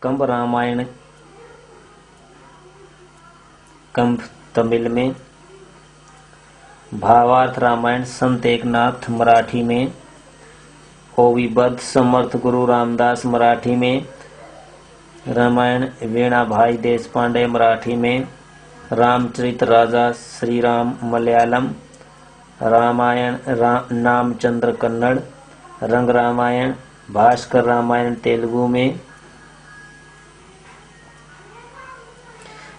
कंब रामायण कंब तमिल में, भावार्थ रामायण संत एकनाथ मराठी में, ओविबद्ध समर्थ गुरु रामदास मराठी में, रामायण वीणा भाई देशपांडे मराठी में, रामचरित राजा श्री राम मलयालम, रामायण नामचंद्र कन्नड़, रंग रामायण भास्कर रामायण तेलुगु में,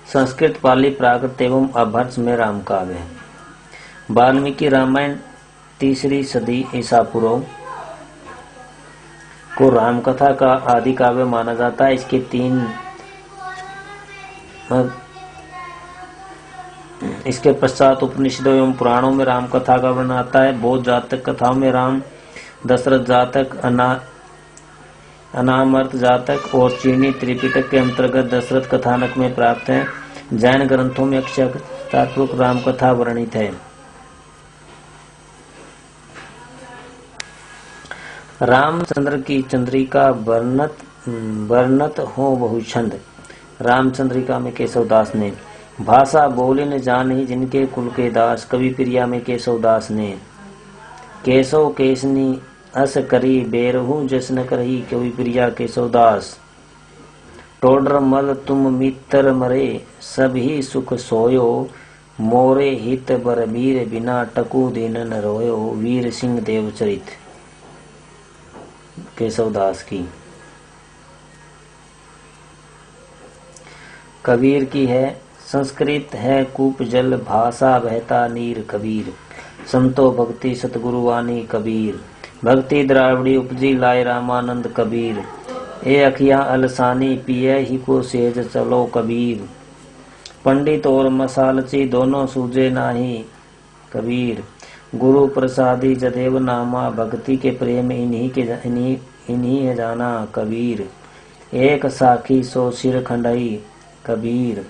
संस्कृत पाली प्राकृत एवं अभ्रंश में राम काव्य है। वाल्मीकि रामायण 3री सदी ईसा पूर्व को रामकथा का आदि काव्य माना जाता है। इसके पश्चात उपनिषदों एवं पुराणों में राम कथा का वर्णन आता है। बौद्ध जातक कथाओं में राम, दशरथ जातक, अनामर्त जातक और चीनी त्रिपिटक के अंतर्गत दशरथ कथानक में प्राप्त है। जैन ग्रंथों में अक्षरतात्मक राम कथा वर्णित है। रामचंद्र की चंद्रिका वर्णत हो बहुछंद। रामचंद्रिका में केशवदास ने, भाषा बोले न जाने जिनके कुल के दास, कवि प्रिया में केशवदास ने, केशव केसनी अस करी बेरहू जसन करही, कवि प्रिया केशवदास। टोडर मल तुम मित्र मरे, सभी सुख सोयो, मोरे हित बर वीर, बिना टकू दिन न रोयो, वीर सिंह देवचरित केशवदास की। कबीर की है, संस्कृत है कूप जल, भाषा बहता नीर कबीर, संतो भक्ति सतगुरु वाणी कबीर, भक्ति द्राविड़ी उपजी लाए रामानंद कबीर, ए अखियां अलसानी पिए ही को सेज चलो कबीर, पंडित और मसालची दोनों सूझे नाही कबीर, गुरु प्रसादी जदेव नामा, भक्ति के प्रेम इन्हीं है जाना कबीर, एक साखी सो सिर खंडई कबीर,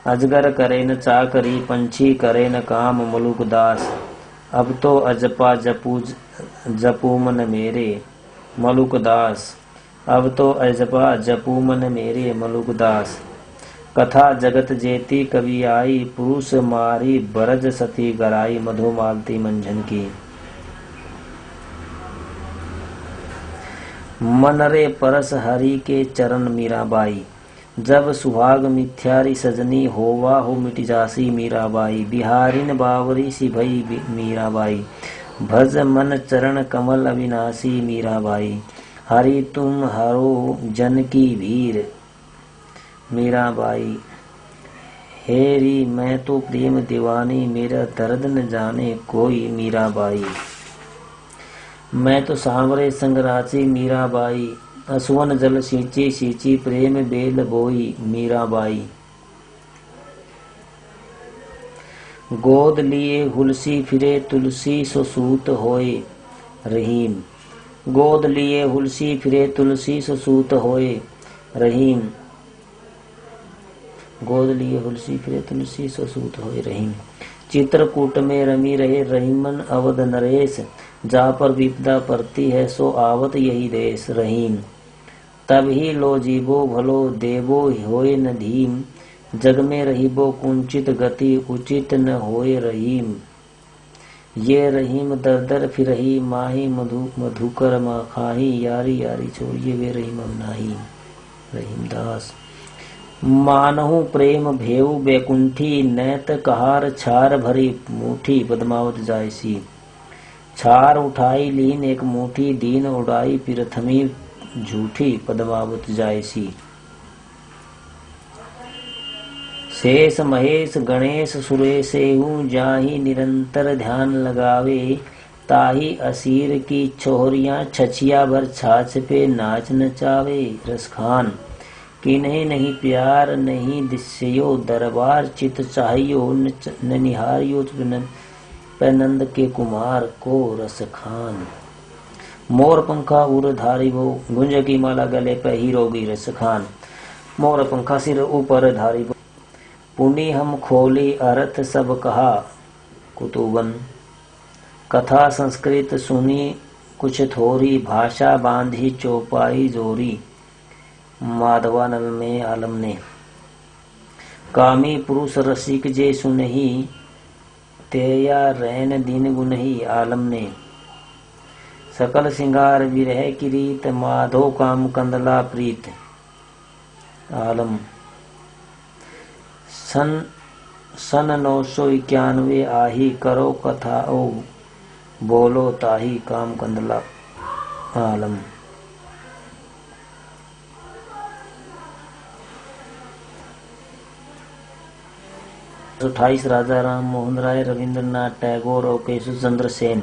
अजगर करे न चाकरी, पंछी करे न काम मलुक दास, अब तो अजपा जपू मन मेरे मलुक दास, अब तो अजपा जपू मन मेरे मलुक दास, कथा जगत जेती कवि आई, पुरुष मारी बरज सती गराई, मधुमालती मंझन की। मनरे परस हरि के चरण मीराबाई, जब सुहाग मिथ्यारी सजनी, होवा हो मिट जासी मीराबाई, बिहारिन बावरी सी भई मीराबाई, भज मन चरण कमल अविनाशी मीराबाई, हरि तुम हरो जन की भीर मीराबाई, हेरी मैं तो प्रेम दीवानी, मेरा दर्द न जाने कोई मीराबाई, मैं तो सांवरे संग राची मीराबाई, असुवन जल सींची सींची प्रेम बेल बोई मीराबाई, गोद लिए हुलसी फिरे तुलसी सो सूत होए रहीम, गोद लिए हुलसी फिरे तुलसी सो सूत होए रहीम, गोद लिए हुलसी फिरे तुलसी सो सूत होए रहीम, चित्रकूट में रमी रहे रहीमन अवध नरेश, जा पर विपदा पड़ती है सो आवत यही देश रहीम, तब ही लो जीवो भलो देवो होए न धीम, जग में रहीबो कुंचित गति उचित न होए रहीम, ये रहीम दर दर फिरही माही मधुकर खाही, यारी यारी छोड़िए वे रहीम अब नाही रहीम दास, मानहु प्रेम भेऊ बैकुंठी, नैत कहार छार भरी मुठी, पद्मावत जायसी, छार उठाई लीन एक मुठी, दीन उड़ाई प्रथमी झूठी, पद्मावत जायसी, शेष महेश गणेश सुरेशेहु, जाहि निरंतर ध्यान लगावे, ताही असीर की छोहरियां छछिया भर छाछ पे नाच नचावे, रसखान किन्हीं नहीं प्यार नहीं दिस्यो, दरबार चित चाहियो न निहारियो, पैनंद के कुमार को रसखान, मोर पंखा उर धारी वो, गुंज की माला गले पे हीरोगी रसखान, मोर पंखा सिर ऊपर धारी वो, पुण्य हम खोली अर्थ सब कहा कुतुबन, कथा संस्कृत सुनी कुछ थोरी, भाषा बांधी चौपाई जोरी, माधवानल में आलम ने। कामी पुरुष रसिक जे सुनही, तेया रैन दिन गुनही आलम ने। सकल सिंगार विरह की रीत, माधो काम कंदला प्रीत आलम। सन 991 आही, करो कथा ओ बोलो ताही काम कंदला आलम। 28 राजा राम मोहन राय, रविंद्रनाथ टैगोर और केशव चंद्र सेन।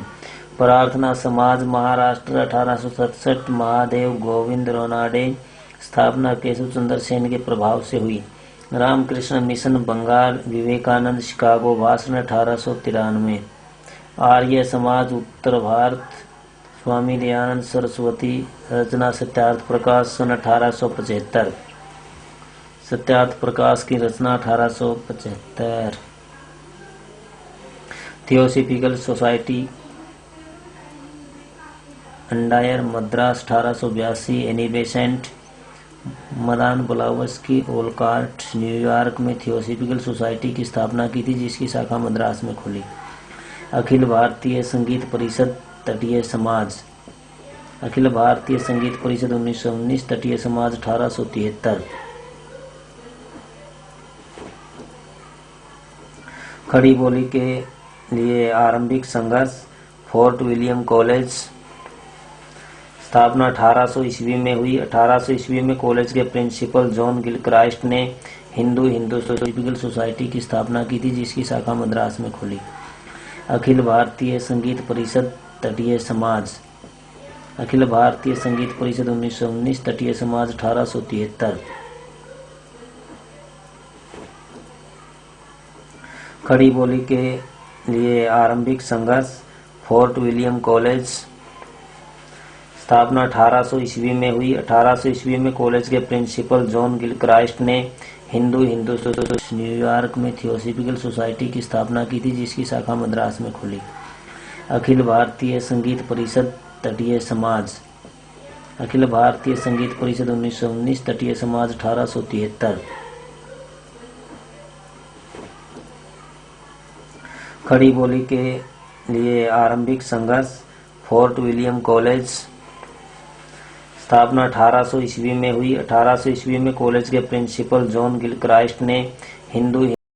प्रार्थना समाज महाराष्ट्र 1867। महादेव गोविंद रोनाडे। स्थापना केशव चंद्र सेन के प्रभाव से हुई। Ramakrishna mission Bengal, Vivekananda Chicago. भाषण 1893। आर्य समाज उत्तर भारत, स्वामी दयानंद सरस्वती। रचना सत्यार्थ प्रकाश सन 1875। सत्यार्थ प्रकाश की रचना 1875। Theosophical Society Adyar Madras 1882। Annie Besant, Madame Blavatsky Olcott. New York में थियोसॉफिकल सोसाइटी की स्थापना की थी, जिसकी शाखा मद्रास में खुली। अखिल भारतीय संगीत परिषद तटीय समाज। अखिल भारतीय संगीत परिषद 1919। तटीय समाज 1873। खड़ी बोली के लिए आरंभिक संघर्ष। Fort William college. स्थापना 1800 ईस्वी में हुई। 1800 ईस्वी में कॉलेज के प्रिंसिपल जॉन गिलक्राइस्ट ने हिंदू थियोसॉफिकल सोसाइटी की स्थापना की थी, जिसकी शाखा मद्रास में खुली। अखिल भारतीय संगीत परिषद तटीय समाज। अखिल भारतीय संगीत परिषद 1919। तटीय समाज 1873। खड़ी बोली के लिए आरंभिक संघर्ष। Fort William college. स्थापना 1800 ईस्वी में हुई। 1800 ईस्वी में कॉलेज के प्रिंसिपल जॉन गिलक्राइस्ट ने हिंदू न्यूयॉर्क में थियोसॉफिकल सोसाइटी की स्थापना की थी, जिसकी शाखा मद्रास में खुली। अखिल भारतीय संगीत परिषद तटीय समाज। अखिल भारतीय संगीत परिषद 1919। तटीय समाज 1873। खड़ी बोली के लिए आरंभिक संघर्ष। Fort William college. स्थापना 1800 ईस्वी में हुई। 1800 ईस्वी में कॉलेज के प्रिंसिपल जॉन गिलक्राइस्ट ने हिंदू